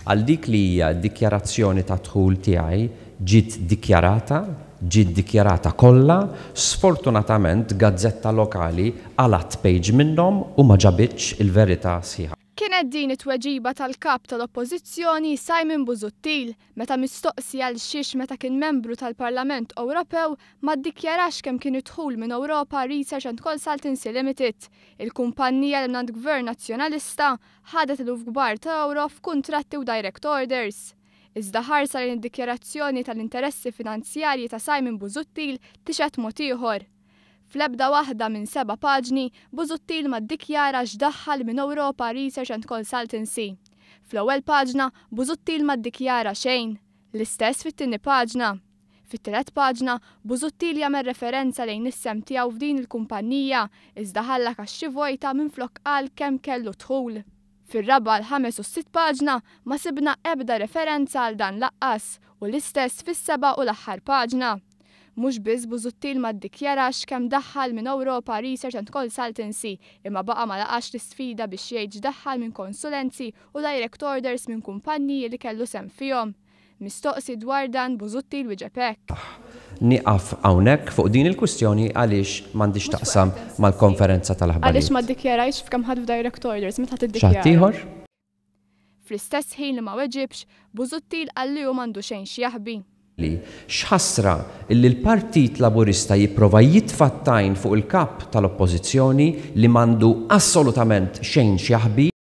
Għal dik li hija d-dikjarazzjoni ta' dħul tiegħi ġiet dikjarata kollha, sfortunatament gazzetta lokali għalat page minnhom u ma ġabitx il-verità sħiħa. Kienet din it-tweġiba tal-kap tal-Oppożizzjoni Simon Busuttil meta mistoqsi għal xiex meta kien membru tal-Parlament Ewropew ma ddikjarax kemm kien idħul minn Europa Research and Consultancy Limited, il-kumpanija li mingħand Gvern Nazzjonalista ħadet eluf kbar ta' euro f'kuntratti u direct orders. Iżda ħarsa lejn id-dikjarazzjoni tal-interessi finanzjarji ta' Simon Busuttil tixet mod ieħor. Fl-ebda waħda minn 7 paġni, Busuttil ma ddikjara x'daħħal minn Europa Research and Consultancy. Fl-ewwel paġna, Busuttil ma ddikjara xejn. L-istess fit-tieni paġna. Fit-tielet paġna, Busuttil jagħmel referenza lejn is-sem tiegħu f'din il-kumpanija, iżda ħalla kaxxi vojta minflok qal kemm kellu dħul. Fir-raba' l-5 u 6 paġna ma sibna ebda referenza għal dan laqqas u l-istess fis-7 u l-aħħar paġna. Mhux biss Busuttil ma ddikjarax kemm daħħal minn Europa Research and Consultancy imma baqa' ma laqax l-isfida biex jgħid x'daħħal minn konsulenzi u direct orders minn kumpanniji li kellu sem fihom. Mistoqsi dwar dan Busuttil wieġeb hekk. Nieqaf hawnhekk fuq din il-kwistjoni għaliex m'għandix taqsam mal-konferenza tal-aħbarijiet. Għaliex ma ddikjarajx f'kemm ħadd f'direct orders meta tiddikjara. X'ħadd ieħor? Fl-istess ħin li ma weġibx, Busuttil qal li hu m'għandu xejn x'jaħbi. X'ħasra illi l-Partit Laburista jipprova jitfattajn fuq il-kap tal-Oppożizzjoni li m'għandu assolutament xejn x'jaħbi